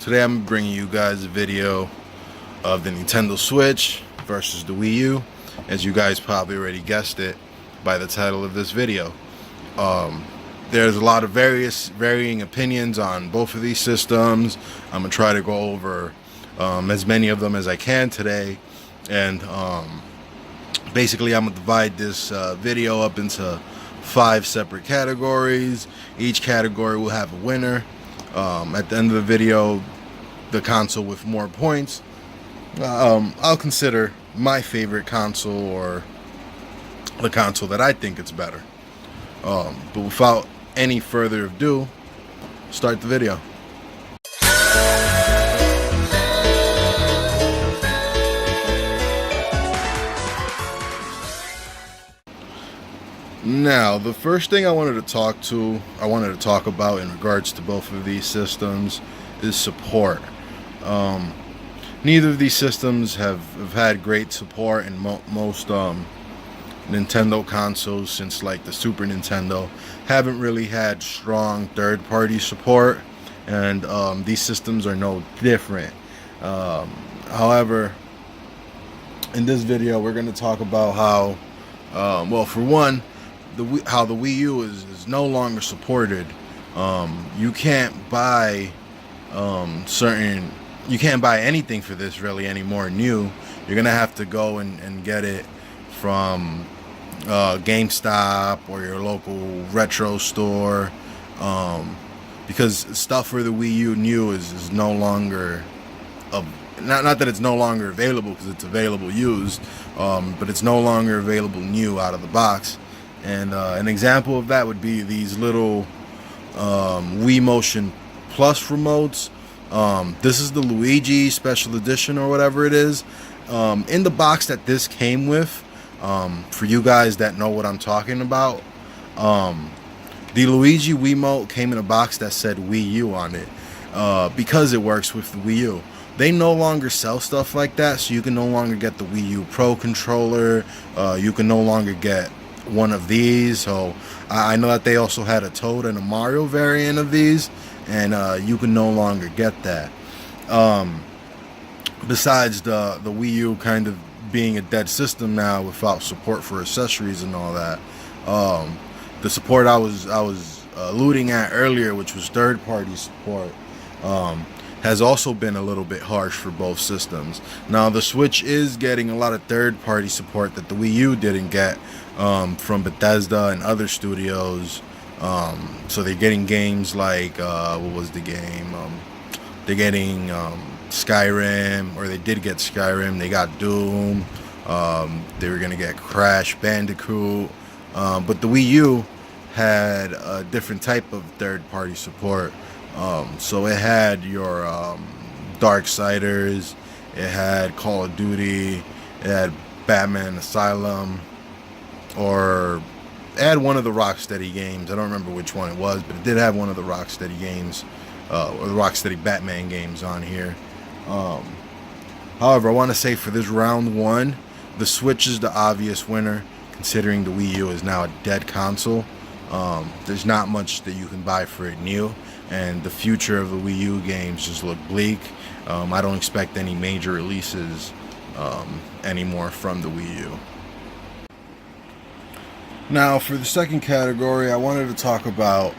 Today I'm bringing you guys a video of the Nintendo Switch versus the Wii U. As you guys probably already guessed it by the title of this video. There's a lot of varying opinions on both of these systems. I'm gonna try to go over as many of them as I can today, and basically I'm gonna divide this video up into 5 separate categories. Each category will have a winner. At the end of the video, the console with more points, I'll consider my favorite console, or the console that I think it's better. But without any further ado, start the video. Now, the first thing I wanted to talk about in regards to both of these systems is support. Neither of these systems have had great support, and most Nintendo consoles since like the Super Nintendo haven't really had strong third-party support, and these systems are no different. However, in this video we're going to talk about how, well, for one, how the Wii U is no longer supported. You can't buy you can't buy anything for this really anymore new. You're gonna have to go and get it from GameStop or your local retro store, because stuff for the Wii U new is no longer not that it's no longer available, because it's available used, but it's no longer available new out of the box. And an example of that would be these little Wii Motion Plus remotes. This is the Luigi Special Edition or whatever it is. In the box that this came with, for you guys that know what I'm talking about, the Luigi Wiimote came in a box that said Wii U on it, because it works with the Wii U. They no longer sell stuff like that, so you can no longer get the Wii U Pro controller. You can no longer get one of these. So I know that they also had a Toad and a Mario variant of these, and you can no longer get that. Besides the Wii U kind of being a dead system now without support for accessories and all that, the support I was alluding at earlier, which was third-party support, has also been a little bit harsh for both systems. Now the Switch is getting a lot of third-party support that the Wii U didn't get, from Bethesda and other studios. So they're getting games like, what was the game? They're getting Skyrim, or they did get Skyrim. They got Doom. They were gonna get Crash Bandicoot. But the Wii U had a different type of third-party support. So it had your Darksiders, it had Call of Duty, it had Batman Asylum, or it had one of the Rocksteady games. I don't remember which one it was, but it did have one of the Rocksteady games, or the Rocksteady Batman games on here. However, I want to say for this round one, the Switch is the obvious winner, considering the Wii U is now a dead console. There's not much that you can buy for it new, and the future of the Wii U games just look bleak. I don't expect any major releases anymore from the Wii U. Now, for the second category, I wanted to talk about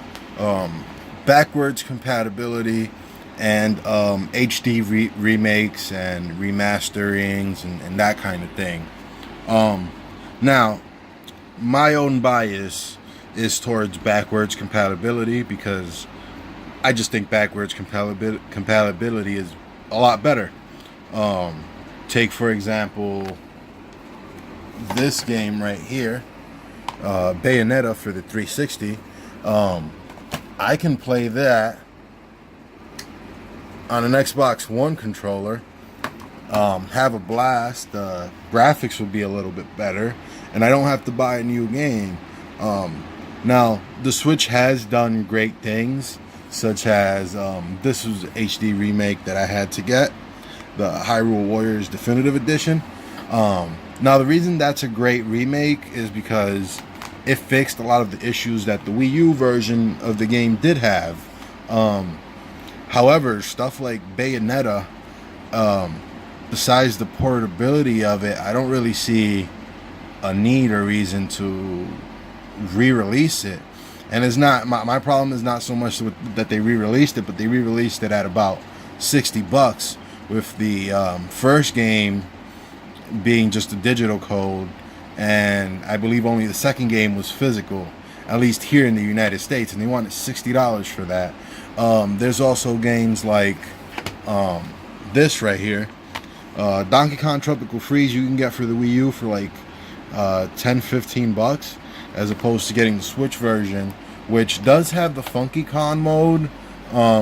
backwards compatibility and HD remakes and remasterings and that kind of thing. Now, my own bias is towards backwards compatibility, because I just think backwards compatibility is a lot better. Take, for example, this game right here, Bayonetta for the 360. I can play that on an Xbox One controller, have a blast. The graphics will be a little bit better, and I don't have to buy a new game. Now, the Switch has done great things, such as this was an HD remake that I had to get, the Hyrule Warriors Definitive Edition. Now, the reason that's a great remake is because it fixed a lot of the issues that the Wii U version of the game did have. However, stuff like Bayonetta, besides the portability of it, I don't really see a need or reason to re-release it. And it's not my problem is not so much that they re-released it, but they re-released it at about $60, with the first game being just a digital code, and I believe only the second game was physical, at least here in the United States, and they wanted $60 for that. There's also games like this right here, Donkey Kong Tropical Freeze, you can get for the Wii U for like $10-15, as opposed to getting the Switch version, which does have the Funky Kong mode,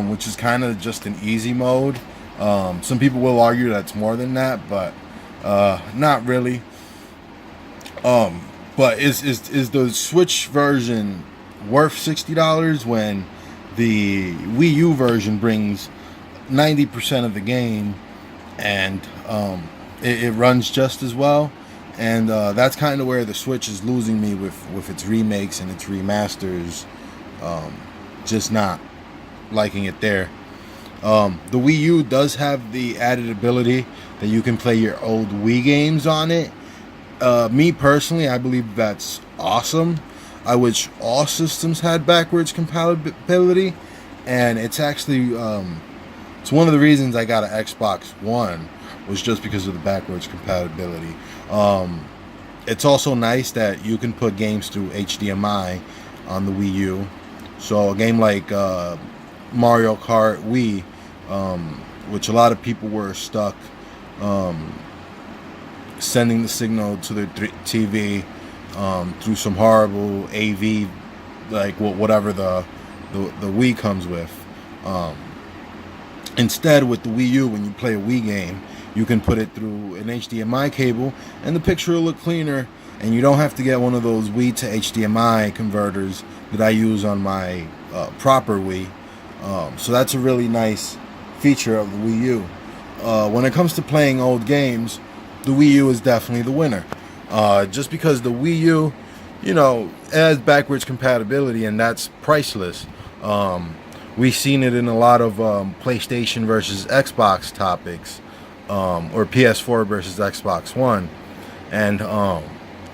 which is kind of just an easy mode. Some people will argue that's more than that, but not really. But is the Switch version worth $60 when the Wii U version brings 90% of the game, and it runs just as well? And that's kind of where the Switch is losing me with its remakes and its remasters. Just not liking it there. The Wii U does have the added ability that you can play your old Wii games on it. Me personally, I believe that's awesome. I wish all systems had backwards compatibility, and it's actually it's one of the reasons I got an Xbox One, was just because of the backwards compatibility. It's also nice that you can put games through HDMI on the Wii U. So a game like Mario Kart Wii, which a lot of people were stuck sending the signal to their TV through some horrible AV, like whatever the Wii comes with. Instead, with the Wii U, when you play a Wii game, you can put it through an HDMI cable, and the picture will look cleaner, and you don't have to get one of those Wii to HDMI converters that I use on my proper Wii. So that's a really nice feature of the Wii U. When it comes to playing old games, the Wii U is definitely the winner. Just because the Wii U, you know, has backwards compatibility, and that's priceless. We've seen it in a lot of PlayStation versus Xbox topics, or PS4 versus Xbox One, and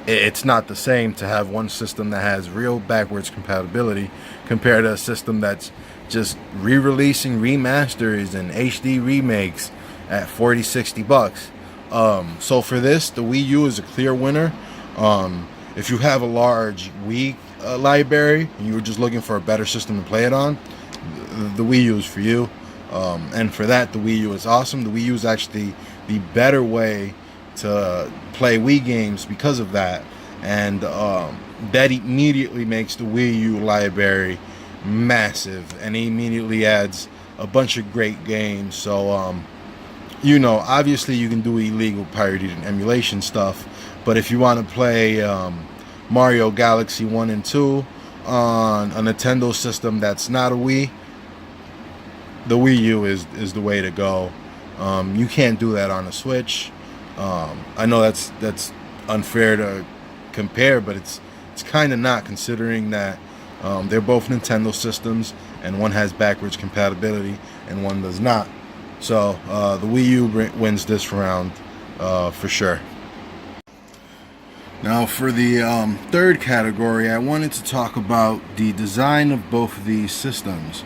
it's not the same to have one system that has real backwards compatibility compared to a system that's just re-releasing remasters and HD remakes at $40-60. So for this, the Wii U is a clear winner. If you have a large Wii library and you're just looking for a better system to play it on, the Wii U is for you. And for that, the Wii U is awesome. The Wii U is actually the better way to play Wii games because of that. And that immediately makes the Wii U library massive, and it immediately adds a bunch of great games. So you know, obviously you can do illegal pirated and emulation stuff, but if you want to play Mario Galaxy 1 and 2 on a Nintendo system that's not a Wii, the Wii U is the way to go. You can't do that on a Switch. I know that's unfair to compare, but it's kind of not, considering that they're both Nintendo systems, and one has backwards compatibility and one does not. So the Wii U wins this round for sure. Now for the third category, I wanted to talk about the design of both of these systems.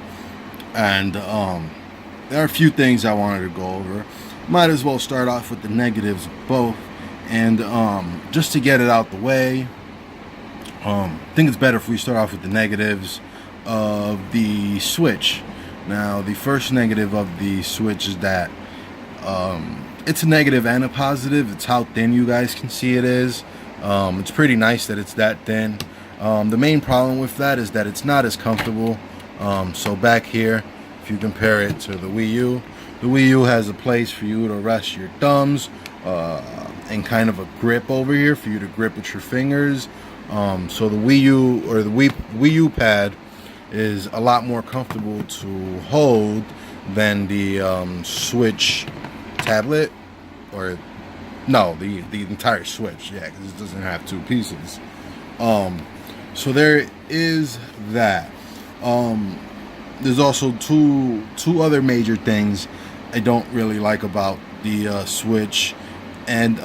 And there are a few things I wanted to go over. Might as well start off with the negatives of both. And just to get it out the way, I think it's better if we start off with the negatives of the Switch. Now, the first negative of the Switch is that it's a negative and a positive. It's how thin you guys can see it is. It's pretty nice that it's that thin. The main problem with that is that it's not as comfortable. So back here, if you compare it to the Wii U has a place for you to rest your thumbs and kind of a grip over here for you to grip with your fingers. So the Wii U, or the Wii U pad, is a lot more comfortable to hold than the Switch tablet, or no, the entire Switch, yeah, because it doesn't have two pieces. So there is that. there's also two other major things I don't really like about the Switch, and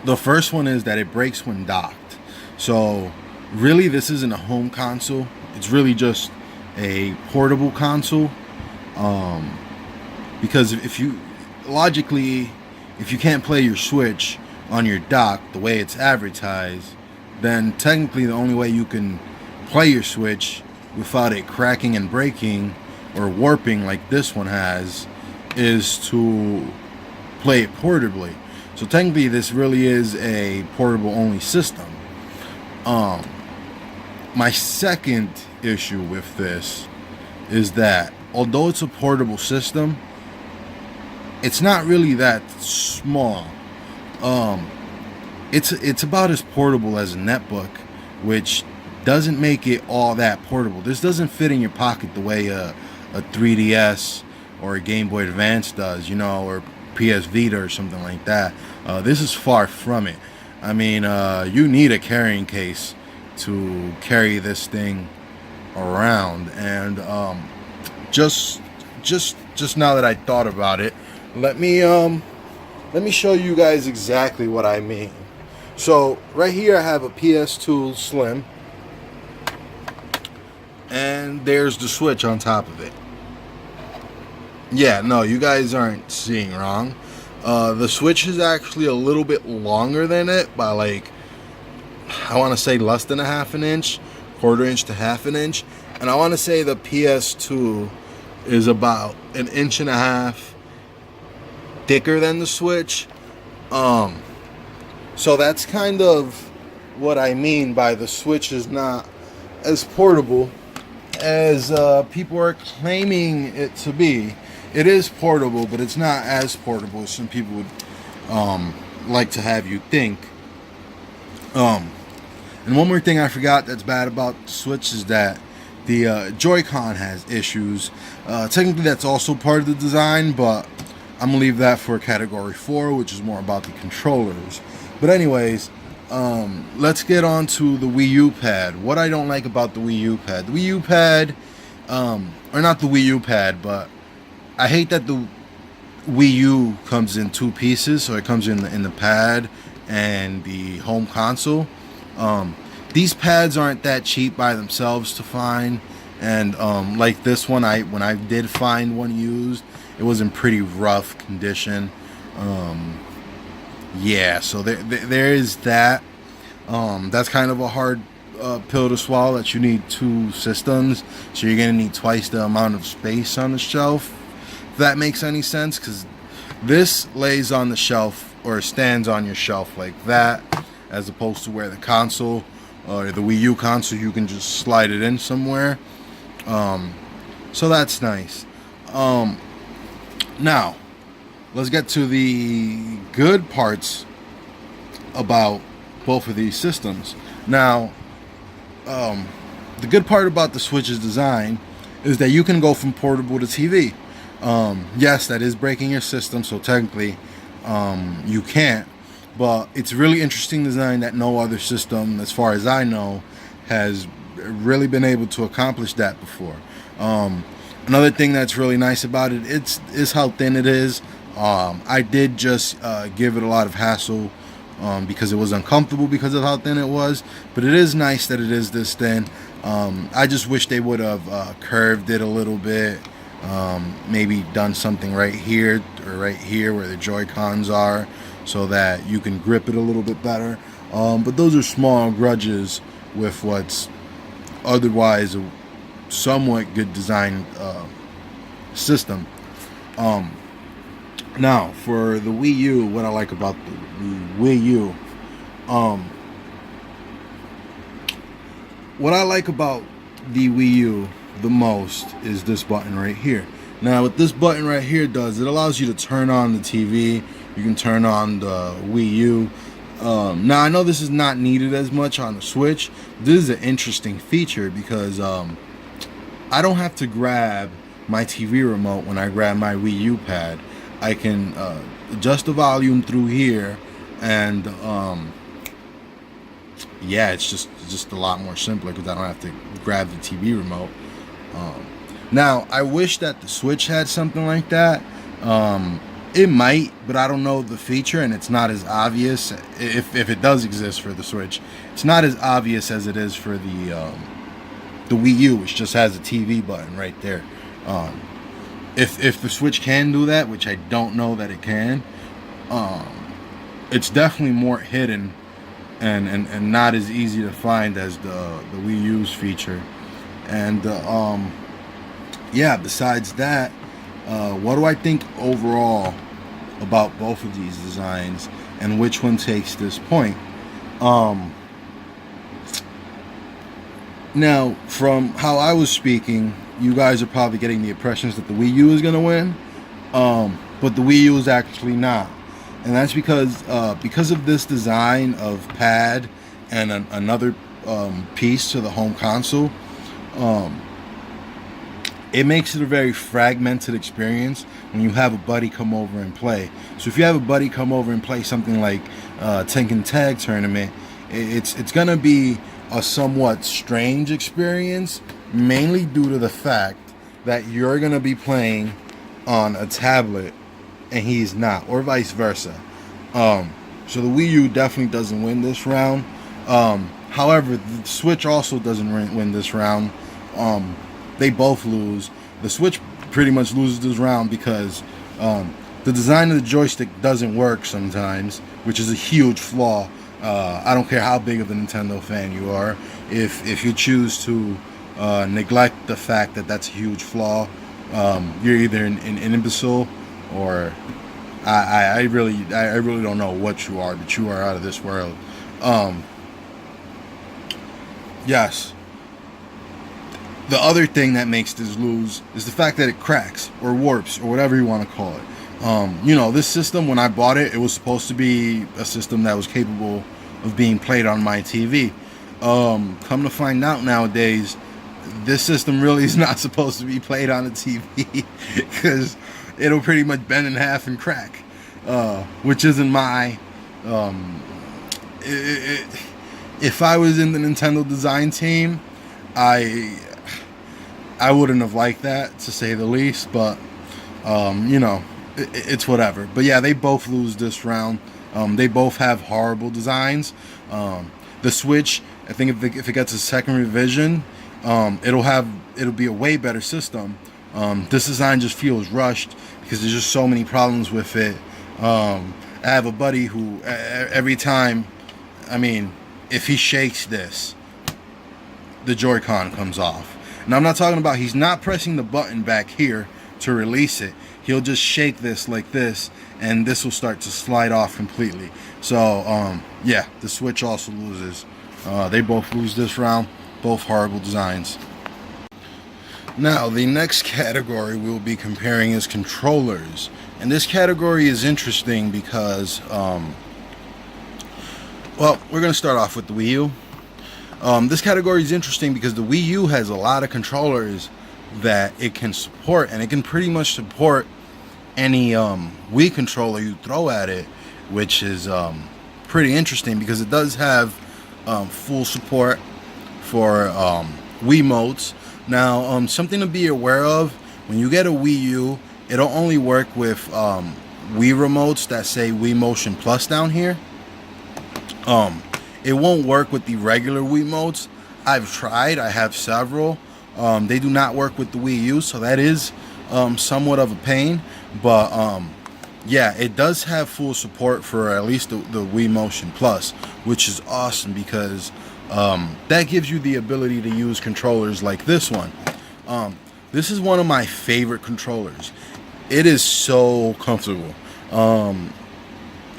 the first one is that it breaks when docked. So really, this isn't a home console. It's really just a portable console. Because if you logically, if you can't play your Switch on your dock the way it's advertised, then technically the only way you can play your Switch without it cracking and breaking or warping like this one has is to play it portably. So technically this really is a portable only system. My second issue with this is that although it's a portable system, it's not really that small. It's about as portable as a netbook, which doesn't make it all that portable. This doesn't fit in your pocket the way a 3DS or a Game Boy Advance does, or PS Vita or something like that. This is far from it. I mean, you need a carrying case to carry this thing around, and just now that I thought about it, let me show you guys exactly what I mean. So right here I have a PS2 Slim, and there's the Switch on top of it. Yeah, no, you guys aren't seeing wrong. The Switch is actually a little bit longer than it by, like, I want to say less than a half an inch, quarter inch to half an inch, and I want to say the PS2 is about an inch and a half thicker than the Switch. So that's kind of what I mean by the Switch is not as portable as people are claiming it to be. It is portable, but it's not as portable as some people would like to have you think. And one more thing I forgot that's bad about the Switch is that the Joy-Con has issues. Technically that's also part of the design, but I'm gonna leave that for category 4, which is more about the controllers. But anyways, let's get on to the Wii U pad. What I don't like about the Wii U pad. The Wii U pad, or not the Wii U pad, but I hate that the Wii U comes in two pieces. So it comes in the pad and the home console. These pads aren't that cheap by themselves to find, and like this one, when I did find one used, it was in pretty rough condition. Yeah, so there is that. That's kind of a hard pill to swallow, that you need two systems, so you're gonna need twice the amount of space on the shelf, if that makes any sense, because this lays on the shelf or stands on your shelf like that, as opposed to where the console or the Wii U console, you can just slide it in somewhere. So that's nice. Now let's get to the good parts about both of these systems. Now, the good part about the Switch's design is that you can go from portable to TV. Yes, that is breaking your system, so technically you can't, but it's really interesting design that no other system, as far as I know, has really been able to accomplish that before. Another thing that's really nice about it is how thin it is. I did just give it a lot of hassle because it was uncomfortable because of how thin it was, but it is nice that it is this thin. I just wish they would have curved it a little bit, maybe done something right here or right here where the Joy-Cons are, so that you can grip it a little bit better. But those are small grudges with what's otherwise a somewhat good design system. Now for the Wii U, what I like about the Wii U, what I like about the Wii U the most is this button right here. Now what this button right here does, it allows you to turn on the TV. You can turn on the Wii U. Now I know this is not needed as much on the Switch. This is an interesting feature because I don't have to grab my TV remote when I grab my Wii U pad. I can adjust the volume through here, and yeah, it's just a lot more simpler because I don't have to grab the TV remote. Now, I wish that the Switch had something like that. It might, but I don't know the feature, and it's not as obvious. If it does exist for the Switch, it's not as obvious as it is for the Wii U, which just has a TV button right there. If the Switch can do that, which I don't know that it can, it's definitely more hidden and not as easy to find as the Wii U's feature. And yeah, besides that, what do I think overall about both of these designs and which one takes this point? Now, from how I was speaking, you guys are probably getting the impressions that the Wii U is going to win, but the Wii U is actually not. And that's because of this design of pad and another piece to the home console. It makes it a very fragmented experience when you have a buddy come over and play. So if you have a buddy come over and play something like Tekken Tag Tournament, it's gonna be a somewhat strange experience, mainly due to the fact that you're gonna be playing on a tablet and he's not, or vice versa. So the Wii U definitely doesn't win this round. However, the Switch also doesn't win this round. They both lose. The Switch pretty much loses this round because the design of the joystick doesn't work sometimes, which is a huge flaw. I don't care how big of a Nintendo fan you are. If you choose to neglect the fact that that's a huge flaw, you're either an imbecile or I really don't know what you are, but you are out of this world. Yes. The other thing that makes this lose is the fact that it cracks or warps or whatever you want to call it. You know, this system, when I bought it, it was supposed to be a system that was capable of being played on my TV. Come to find out nowadays, this system really is not supposed to be played on a TV because it'll pretty much bend in half and crack, which isn't my... if I was in the Nintendo design team, I wouldn't have liked that, to say the least, but you know, it's whatever. But yeah, they both lose this round. They both have horrible designs. The Switch, I think if it gets a second revision, it'll be a way better system. This design just feels rushed because there's just so many problems with it. I have a buddy who every time, I mean, if he shakes this, the Joy-Con comes off. And I'm not talking about, he's not pressing the button back here to release it. He'll just shake this like this, and this will start to slide off completely. So, yeah, the Switch also loses. They both lose this round. Both horrible designs. Now, the next category we'll be comparing is controllers. And this category is interesting because, well, we're going to start off with the Wii U. This category is interesting because the Wii U has a lot of controllers that it can support, and it can pretty much support any Wii controller you throw at it, which is pretty interesting because it does have full support for Wiimotes. Now, something to be aware of, when you get a Wii U, it'll only work with Wii remotes that say Wii Motion Plus down here. It won't work with the regular Wiimotes. I've tried, I have several. They do not work with the Wii U, so that is somewhat of a pain. But yeah, it does have full support for at least the Wii Motion Plus, which is awesome because that gives you the ability to use controllers like this one. This is one of my favorite controllers. It is so comfortable.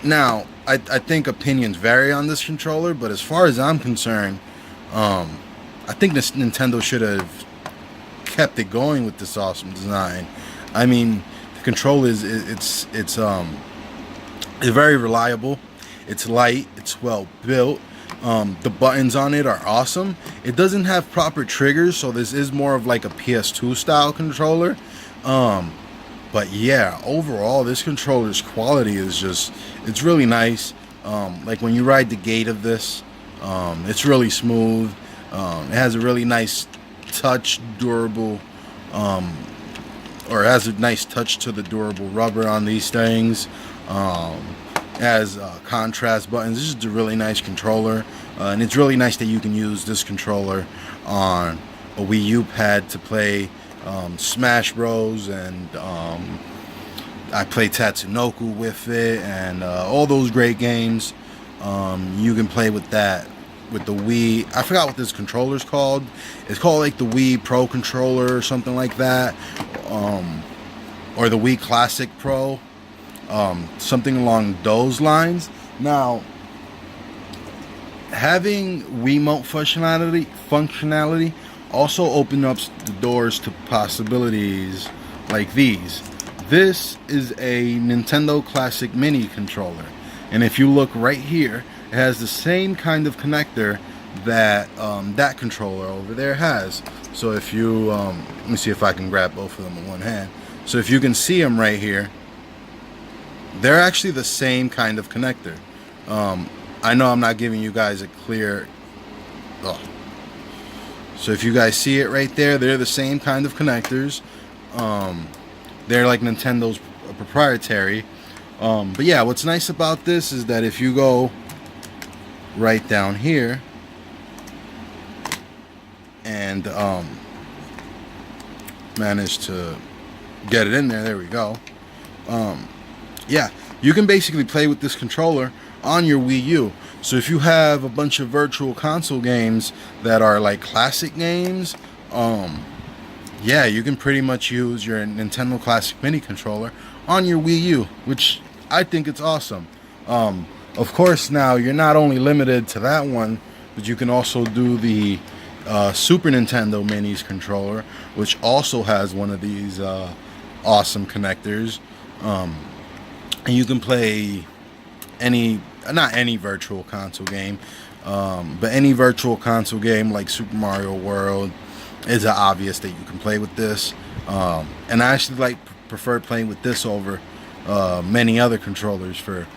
Now, I think opinions vary on this controller, but as far as I'm concerned, I think this Nintendo should have kept it going with this awesome design. I mean, the controller it's very reliable. It's light. It's well built. The buttons on it are awesome. It doesn't have proper triggers, so this is more of like a PS2 style controller. But yeah, overall, this controller's quality is just, it's really nice. Like when you ride the gate of this, it's really smooth. It has a really nice touch, durable, or has a nice touch to the durable rubber on these things. Has contrast buttons. This is a really nice controller, and it's really nice that you can use this controller on a Wii U pad to play Smash Bros. And I play Tatsunoko with it, and all those great games. You can play with that with the Wii. I forgot what this controller's called. It's called like the Wii Pro controller or something like that, or the Wii Classic Pro, something along those lines. Now, having Wiimote functionality also opens up the doors to possibilities like these. This is a Nintendo Classic Mini controller, and if you look right here, it has the same kind of connector that that controller over there has. So if you, let me see if I can grab both of them in one hand. So if you can see them right here, they're actually the same kind of connector. I know I'm not giving you guys a clear... Oh. So if you guys see it right there, they're the same kind of connectors. They're like Nintendo's proprietary. But yeah, what's nice about this is that if you go right down here and manage to get it in there we go. Yeah, you can basically play with this controller on your Wii U. So if you have a bunch of virtual console games that are like classic games, yeah, you can pretty much use your Nintendo Classic Mini controller on your Wii U, which I think it's awesome. Of course, now you're not only limited to that one, but you can also do the Super Nintendo Mini's controller, which also has one of these awesome connectors. And you can play not any virtual console game, but any virtual console game like Super Mario World is obvious that you can play with this. And I actually prefer playing with this over many other controllers for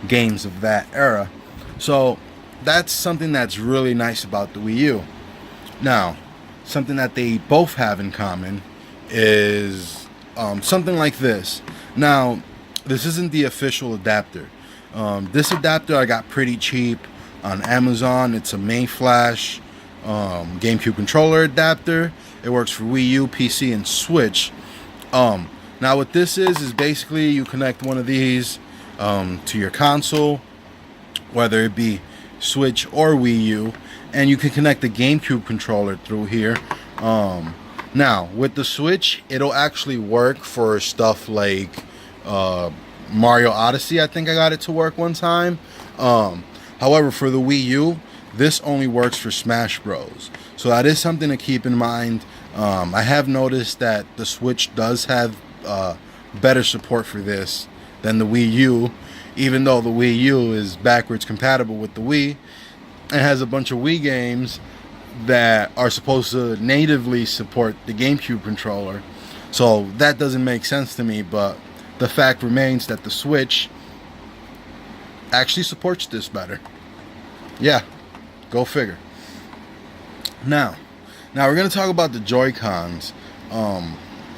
games of that era. So that's something that's really nice about the Wii U. Now, something that they both have in common is something like this. Now, this isn't the official adapter. This adapter I got pretty cheap on Amazon. It's a main flash GameCube controller adapter. It works for Wii U, PC, and Switch. Now what this is basically you connect one of these to your console, whether it be Switch or Wii U, and you can connect the GameCube controller through here. Now with the Switch, it'll actually work for stuff like Mario Odyssey. I think I got it to work one time. However, for the Wii U, this only works for Smash Bros. So that is something to keep in mind. I have noticed that the Switch does have better support for this than the Wii U, even though the Wii U is backwards compatible with the Wii and has a bunch of Wii games that are supposed to natively support the GameCube controller. So that doesn't make sense to me, but the fact remains that the Switch actually supports this better. Yeah, go figure. Now we're going to talk about the Joy-Cons.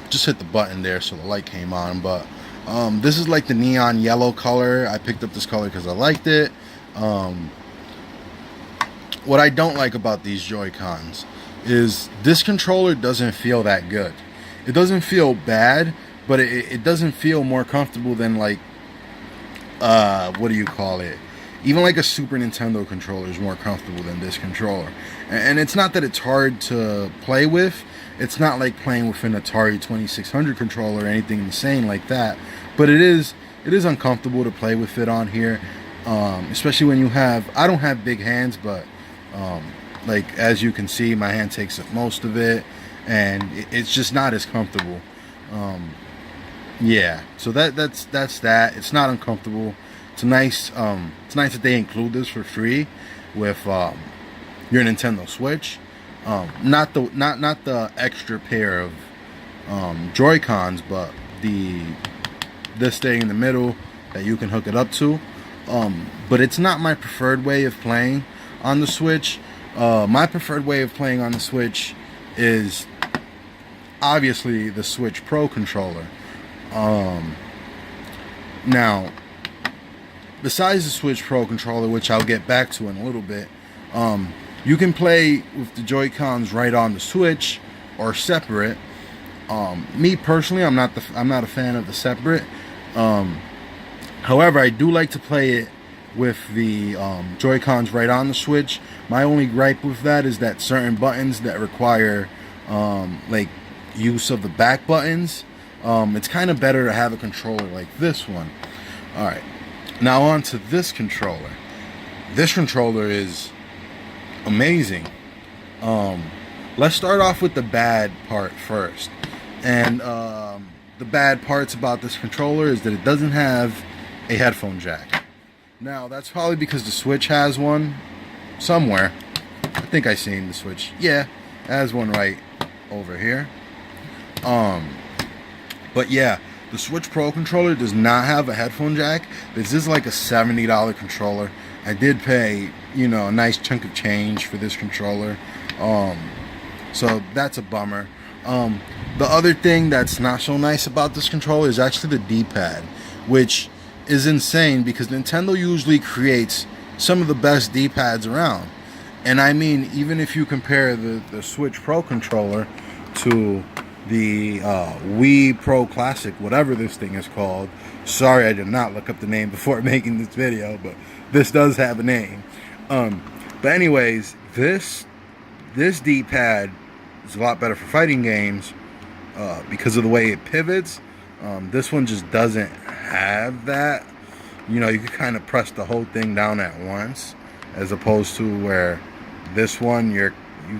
Just hit the button there so the light came on, but this is like the neon yellow color. I picked up this color because I liked it. What I don't like about these Joy-Cons is this controller doesn't feel that good. It doesn't feel bad, but it doesn't feel more comfortable than like what do you call it? Even like a Super Nintendo controller is more comfortable than this controller. And it's not that it's hard to play with. It's not like playing with an Atari 2600 controller or anything insane like that. But it is uncomfortable to play with it on here. Especially when you have... I don't have big hands, but like as you can see, my hand takes up most of it. And it's just not as comfortable. Yeah, so that's that. It's not uncomfortable. It's nice that they include this for free with your Nintendo Switch. Not the extra pair of Joy-Cons, but this thing in the middle that you can hook it up to. But it's not my preferred way of playing on the Switch. My preferred way of playing on the Switch is obviously the Switch Pro controller. Now, besides the Switch Pro controller, which I'll get back to in a little bit, you can play with the Joy-Cons right on the Switch or separate. Me personally, I'm not a fan of the separate. However, I do like to play it with the Joy-Cons right on the Switch. My only gripe with that is that certain buttons that require like use of the back buttons, it's kind of better to have a controller like this one. Alright, now on to this controller. This controller is amazing. Let's start off with the bad part first. And the bad parts about this controller is that it doesn't have a headphone jack. Now, that's probably because the Switch has one somewhere. I think I seen the Switch. Yeah, it has one right over here. But yeah, the Switch Pro controller does not have a headphone jack. This is like a $70 controller. I did pay, you know, a nice chunk of change for this controller. So that's a bummer. The other thing that's not so nice about this controller is actually the D-pad, which is insane because Nintendo usually creates some of the best D-pads around. And I mean, even if you compare the Switch Pro controller to the Wii Pro Classic, whatever this thing is called. Sorry, I did not look up the name before making this video, but this does have a name. But anyways, this D-pad is a lot better for fighting games because of the way it pivots. This one just doesn't have that. You know, you can kind of press the whole thing down at once, as opposed to where this one you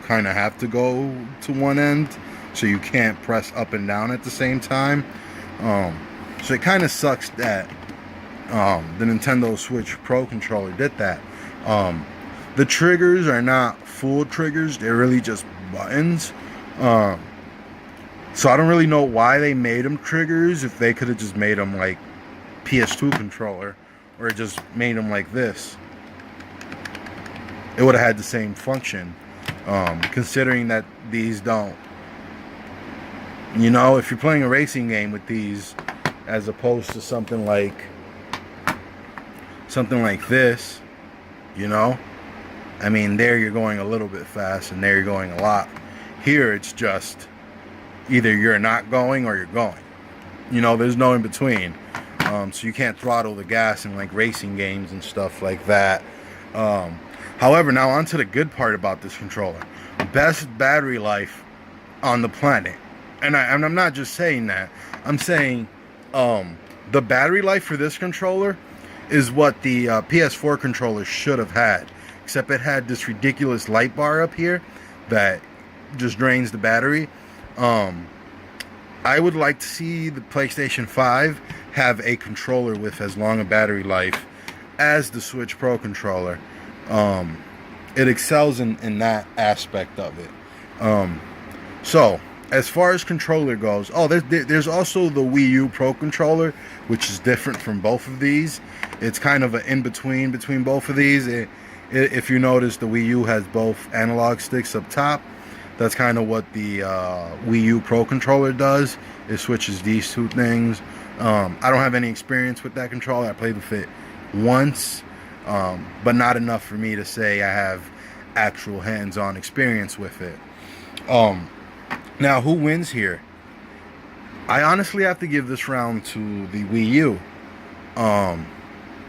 kind of have to go to one end, so you can't press up and down at the same time. So it kind of sucks that the Nintendo Switch Pro controller did that. The triggers are not full triggers, they're really just buttons. So I don't really know why they made them triggers, if they could have just made them like PS2 controller, or just made them like this. It would have had the same function, considering that these don't. You know, if you're playing a racing game with these, as opposed to something like this, you know, I mean, there you're going a little bit fast, and there you're going a lot. Here it's just either you're not going or you're going. You know, there's no in between. So you can't throttle the gas in like racing games and stuff like that. However, now on to the good part about this controller. Best battery life on the planet. And I'm not just saying that. I'm saying the battery life for this controller is what the PS4 controller should have had. Except it had this ridiculous light bar up here that just drains the battery. I would like to see the PlayStation 5 have a controller with as long a battery life as the Switch Pro controller. It excels in that aspect of it. So, as far as controller goes, there's also the Wii U Pro controller, which is different from both of these. It's kind of an in-between between both of these. If you notice, the Wii U has both analog sticks up top. That's kind of what the Wii U Pro controller does. It switches these two things. I don't have any experience with that controller. I played with it once, but not enough for me to say I have actual hands-on experience with it. Now, who wins here? I honestly have to give this round to the Wii U.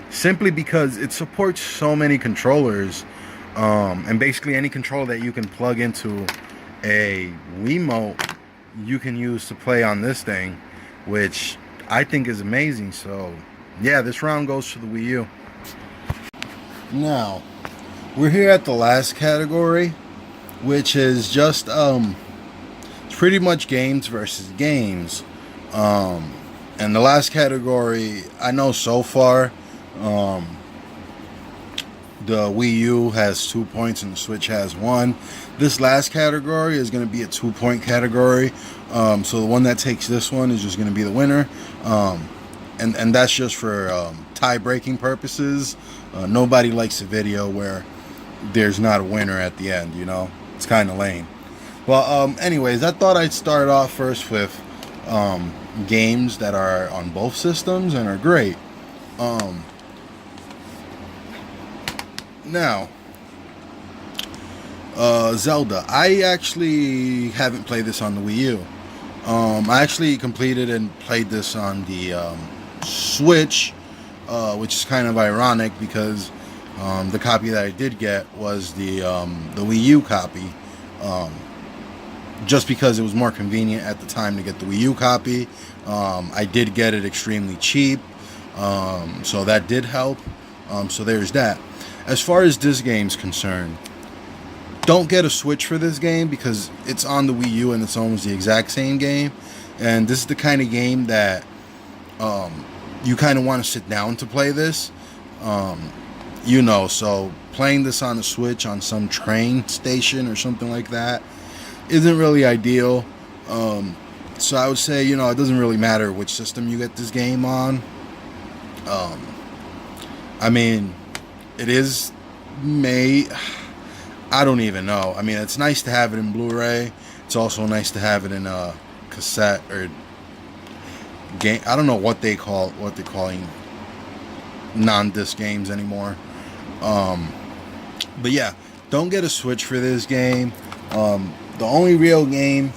Simply because it supports so many controllers, and basically any controller that you can plug into a Wiimote, you can use to play on this thing, which I think is amazing. So yeah, this round goes to the Wii U. Now, we're here at the last category, which is just it's pretty much games versus games. And the last category, I know so far, the Wii U has 2 points and the Switch has 1. This last category is going to be a 2-point category. So the one that takes this one is just going to be the winner. And that's just for tie-breaking purposes. Nobody likes a video where there's not a winner at the end, you know. It's kind of lame. Well, anyways, I thought I'd start off first with games that are on both systems and are great. Now, Zelda. I actually haven't played this on the Wii U. I actually completed and played this on the Switch, which is kind of ironic because the copy that I did get was the Wii U copy. Just because it was more convenient at the time to get the Wii U copy. I did get it extremely cheap, so that did help. So there's that. As far as this game's concerned, don't get a Switch for this game because it's on the Wii U and it's almost the exact same game. And this is the kind of game that you kind of want to sit down to play this. So playing this on the Switch on some train station or something like that isn't really ideal. So I would say, it doesn't really matter which system you get this game on. It is made... I don't even know. It's nice to have it in Blu-ray. It's also nice to have it in a cassette or game. I don't know what they're calling non-disc games anymore. But yeah, don't get a Switch for this game. The only real game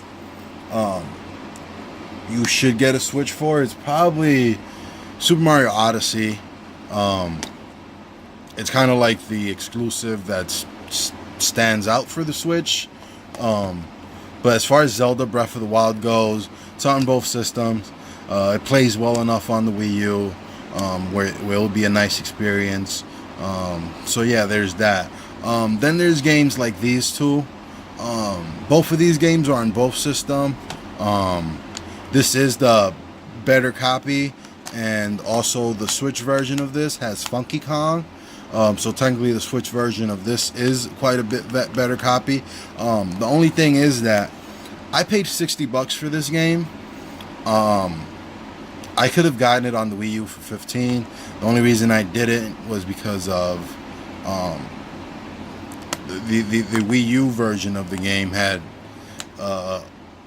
you should get a Switch for is probably Super Mario Odyssey. It's kind of like the exclusive that stands out for the Switch. But as far as Zelda Breath of the Wild goes, it's on both systems. It plays well enough on the Wii U where it will be a nice experience. So yeah, there's that. Then there's games like these two. Both of these games are on both systems. This is the better copy, and also the Switch version of this has Funky Kong. So technically the Switch version of this is quite a bit better copy. The only thing is that I paid $60 for this game. I could have gotten it on the Wii U for $15. The only reason I didn't was because of the Wii U version of the game had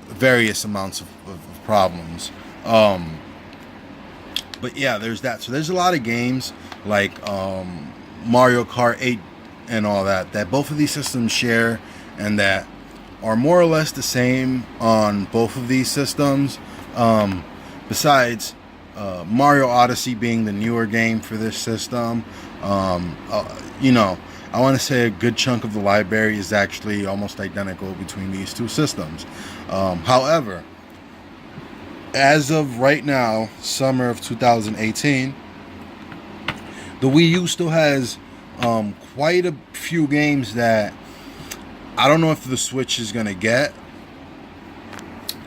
various amounts of problems. But yeah, there's that. So there's a lot of games like Mario Kart 8 and all that both of these systems share, and that are more or less the same on both of these systems. Besides Mario Odyssey being the newer game for this system, I want to say a good chunk of the library is actually almost identical between these two systems. However, as of right now, summer of 2018, the Wii U still has quite a few games that I don't know if the Switch is going to get.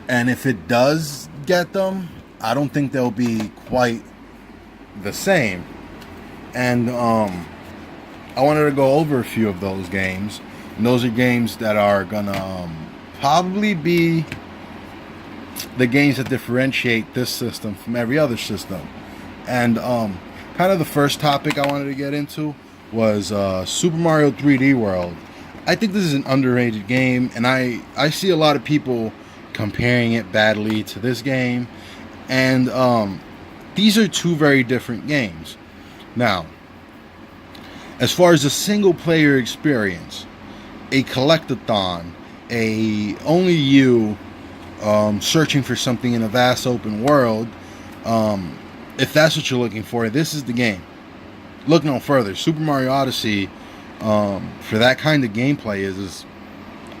And if it does get them, I don't think they'll be quite the same. And I wanted to go over a few of those games. And those are games that are going to probably be the games that differentiate this system from every other system. And kind of the first topic I wanted to get into was Super Mario 3D World. I think this is an underrated game, and I see a lot of people comparing it badly to this game. And these are two very different games. Now, as far as a single player experience, a collectathon, only you searching for something in a vast open world, if that's what you're looking for, this is the game. Look no further. Super Mario Odyssey, for that kind of gameplay, is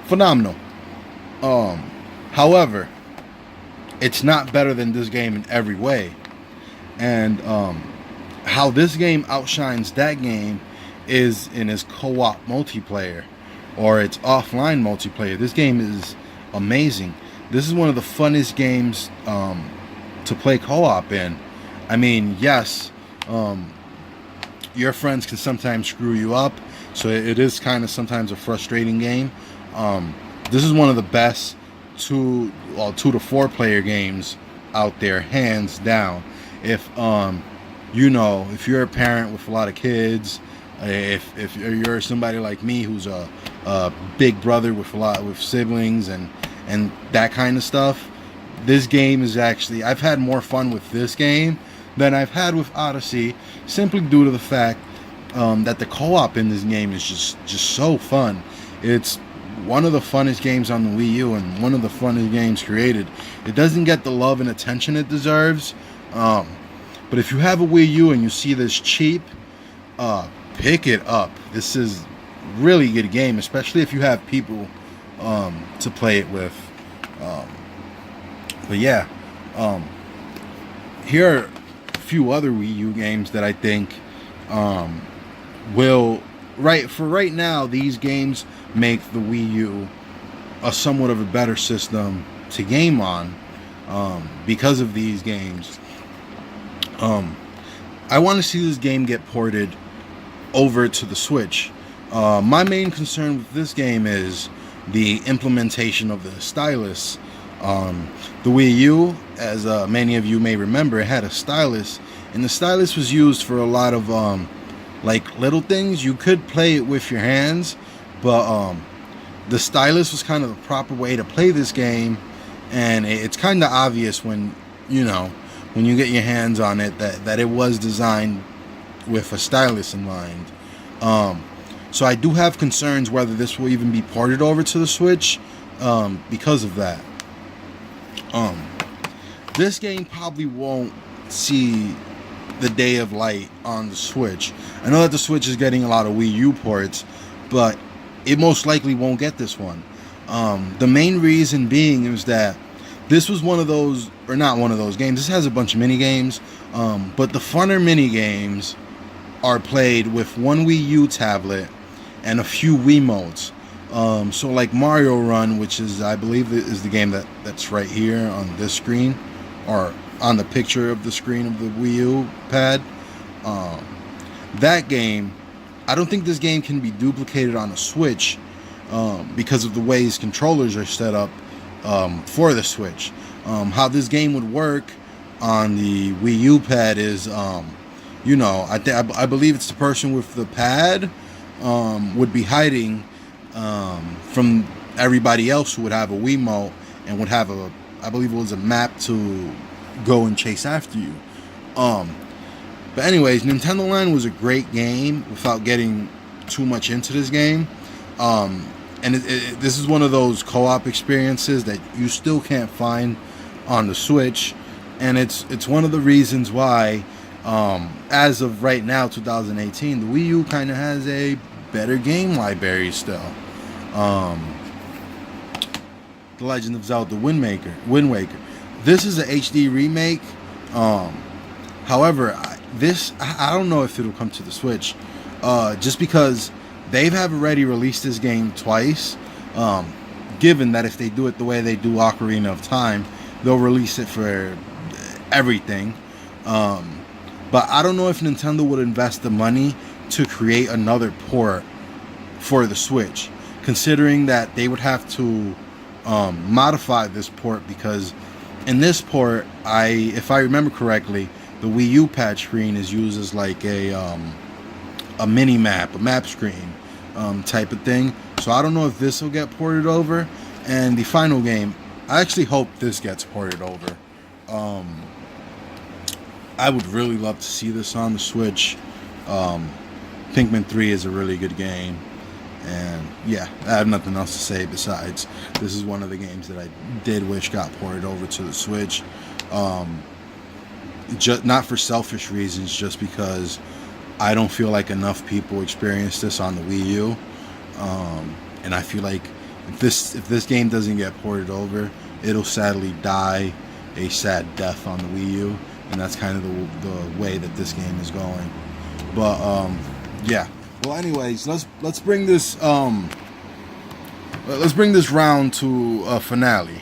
phenomenal. However, it's not better than this game in every way. And how this game outshines that game is in its co-op multiplayer or its offline multiplayer. This game is amazing. This is one of the funnest games to play co-op in. Yes, your friends can sometimes screw you up, so it is kind of sometimes a frustrating game. This is one of the best 2 to 4 player games out there, hands down. If you're a parent with a lot of kids, if you're somebody like me who's a big brother with siblings and that kind of stuff. This game is actually, I've had more fun with this game than I've had with Odyssey, simply due to the fact that the co-op in this game is just so fun. It's one of the funnest games on the Wii U and one of the funnest games created. It doesn't get the love and attention it deserves, but if you have a Wii U and you see this cheap, pick it up. This is really good game, especially if you have people to play it with. But yeah, here are a few other Wii U games that I think will, right now, these games make the Wii U a somewhat of a better system to game on because of these games. I want to see this game get ported over to the Switch. My main concern with this game is the implementation of the stylus. The Wii U, as many of you may remember, it had a stylus, and the stylus was used for a lot of like little things. You could play it with your hands, but the stylus was kind of the proper way to play this game, and it's kind of obvious when when you get your hands on it that it was designed with a stylus in mind. So I do have concerns whether this will even be ported over to the Switch because of that. This game probably won't see the day of light on the Switch. I know that the Switch is getting a lot of Wii U ports, but it most likely won't get this one. The main reason being is that this was one of those, or not one of those games. This has a bunch of mini games, but the funner mini games are played with one Wii U tablet and a few Wiimotes. So like Mario Run, which is, I believe, is the game that's right here on this screen, or on the picture of the screen of the Wii U pad. That game, I don't think this game can be duplicated on a Switch because of the way his controllers are set up for the Switch. How this game would work on the Wii U pad is, I believe it's the person with the pad would be hiding from everybody else who would have a Wiimote and would have I believe it was a map to go and chase after you. But anyways, Nintendo Land was a great game without getting too much into this game. And this is one of those co-op experiences that you still can't find on the Switch. And it's one of the reasons why, as of right now, 2018, the Wii U kind of has a better game library still. The Legend of Zelda Wind Waker. This is an HD remake. However, I don't know if it'll come to the Switch, just because they have already released this game twice. Given that if they do it the way they do Ocarina of Time, they'll release it for everything. But I don't know if Nintendo would invest the money to create another port for the Switch, considering that they would have to modify this port, because in this port, if I remember correctly, the Wii U pad screen is used as like a mini map, a map screen type of thing. So I don't know if this will get ported over. And the final game, I actually hope this gets ported over. I would really love to see this on the Switch. Pikmin 3 is a really good game. And yeah, I have nothing else to say besides this is one of the games that I did wish got ported over to the Switch. Not for selfish reasons, just because I don't feel like enough people experience this on the Wii U. And I feel like if this game doesn't get ported over, it'll sadly die a sad death on the Wii U. And that's kind of the way that this game is going. But yeah. Well, anyways, let's bring this round to a finale.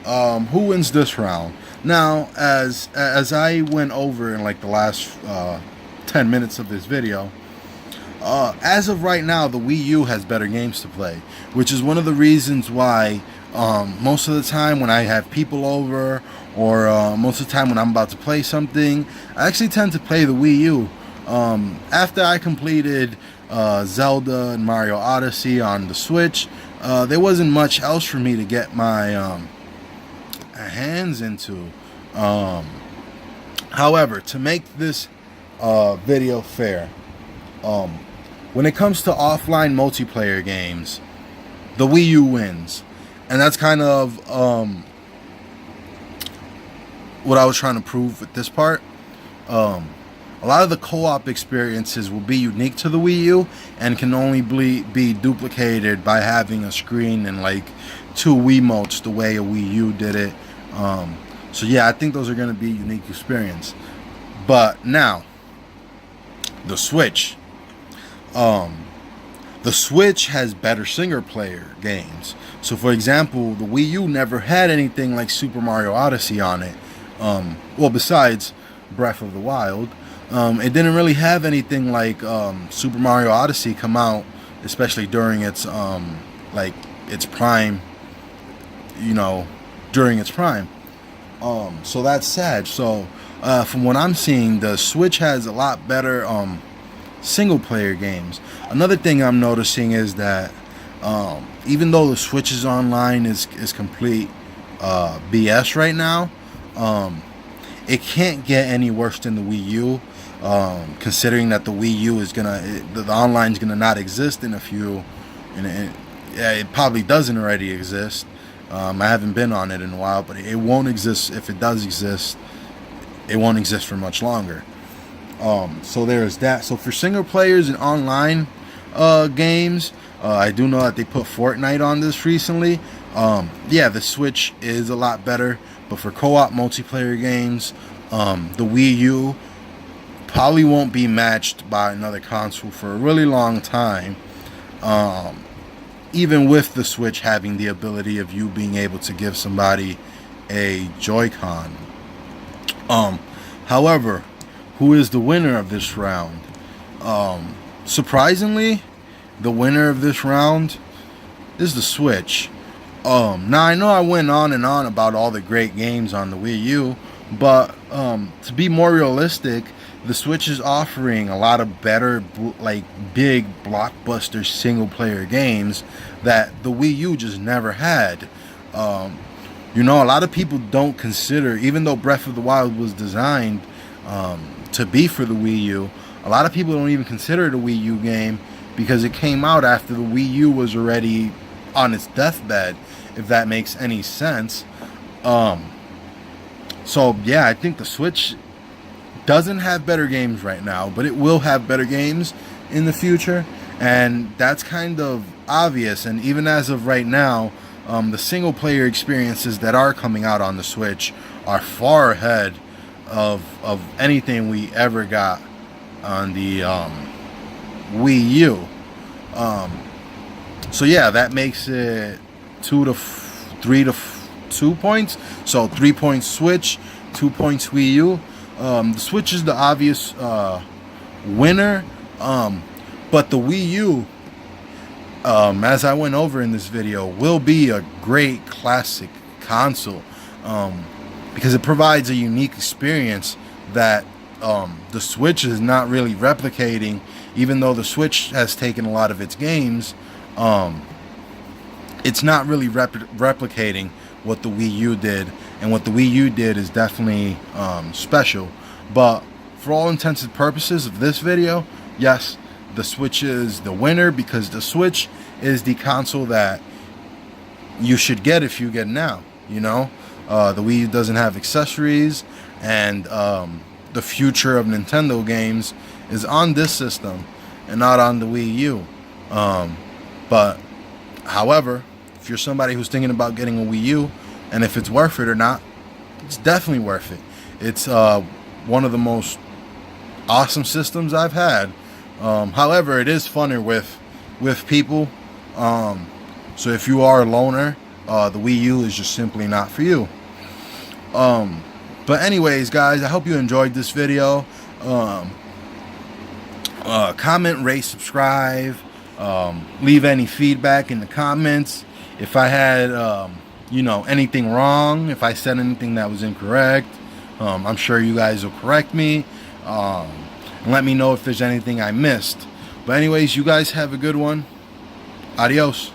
Who wins this round? Now, as I went over in like the last 10 minutes of this video, as of right now, the Wii U has better games to play, which is one of the reasons why most of the time when I have people over, or most of the time when I'm about to play something, I actually tend to play the Wii U. After I completed Zelda and Mario Odyssey on the Switch, there wasn't much else for me to get my hands into. However, to make this video fair, when it comes to offline multiplayer games, the Wii U wins. And that's kind of what I was trying to prove with this part. A lot of the co-op experiences will be unique to the Wii U and can only be duplicated by having a screen and like 2 Wiimotes the way a Wii U did it. So yeah, I think those are going to be unique experience. But now, the Switch. The Switch has better single player games. So for example, the Wii U never had anything like Super Mario Odyssey on it. Well, besides Breath of the Wild. It didn't really have anything like Super Mario Odyssey come out, especially during its like its prime, you know, during its prime. So that's sad. So from what I'm seeing, the Switch has a lot better single player games. Another thing I'm noticing is that even though the Switch's online is complete BS right now, it can't get any worse than the Wii U, considering that the Wii U is the online's gonna not exist in a few, yeah, it probably doesn't already exist. I haven't been on it in a while, but it won't exist. If it does exist, it won't exist for much longer. So there's that. So for single players and online games, I do know that they put Fortnite on this recently. Yeah, the Switch is a lot better, but for co-op multiplayer games, the Wii U probably won't be matched by another console for a really long time, even with the Switch having the ability of you being able to give somebody a Joy-Con. However, who is the winner of this round? Surprisingly, the winner of this round is the Switch. Now I know I went on and on about all the great games on the Wii U, but to be more realistic, the Switch is offering a lot of better, like big blockbuster single player games that the Wii U just never had. You know, a lot of people don't consider, even though Breath of the Wild was designed to be for the Wii U, a lot of people don't even consider it a Wii U game because it came out after the Wii U was already on its deathbed, if that makes any sense. So yeah, I think the Switch doesn't have better games right now, but it will have better games in the future, and that's kind of obvious. And even as of right now, the single player experiences that are coming out on the Switch are far ahead of anything we ever got on the Wii U. So yeah, that makes it 3 to 2 points. So 3 points Switch, 2 points Wii U. The Switch is the obvious winner, but the Wii U, as I went over in this video, will be a great classic console, because it provides a unique experience that the Switch is not really replicating. Even though the Switch has taken a lot of its games, it's not really replicating what the Wii U did, and what the Wii U did is definitely special. But for all intents and purposes of this video, yes, the Switch is the winner, because the Switch is the console that you should get if you get now. You know, the Wii U doesn't have accessories, and the future of Nintendo games is on this system and not on the Wii U. But however, if you're somebody who's thinking about getting a Wii U, and if it's worth it or not, it's definitely worth it. It's one of the most awesome systems I've had. However, it is funner with people. So if you are a loner, the Wii U is just simply not for you. But anyways, guys, I hope you enjoyed this video. Comment, rate, subscribe. Leave any feedback in the comments. If I had you know, anything wrong, if I said anything that was incorrect, I'm sure you guys will correct me. and let me know if there's anything I missed. But anyways, you guys have a good one. Adios.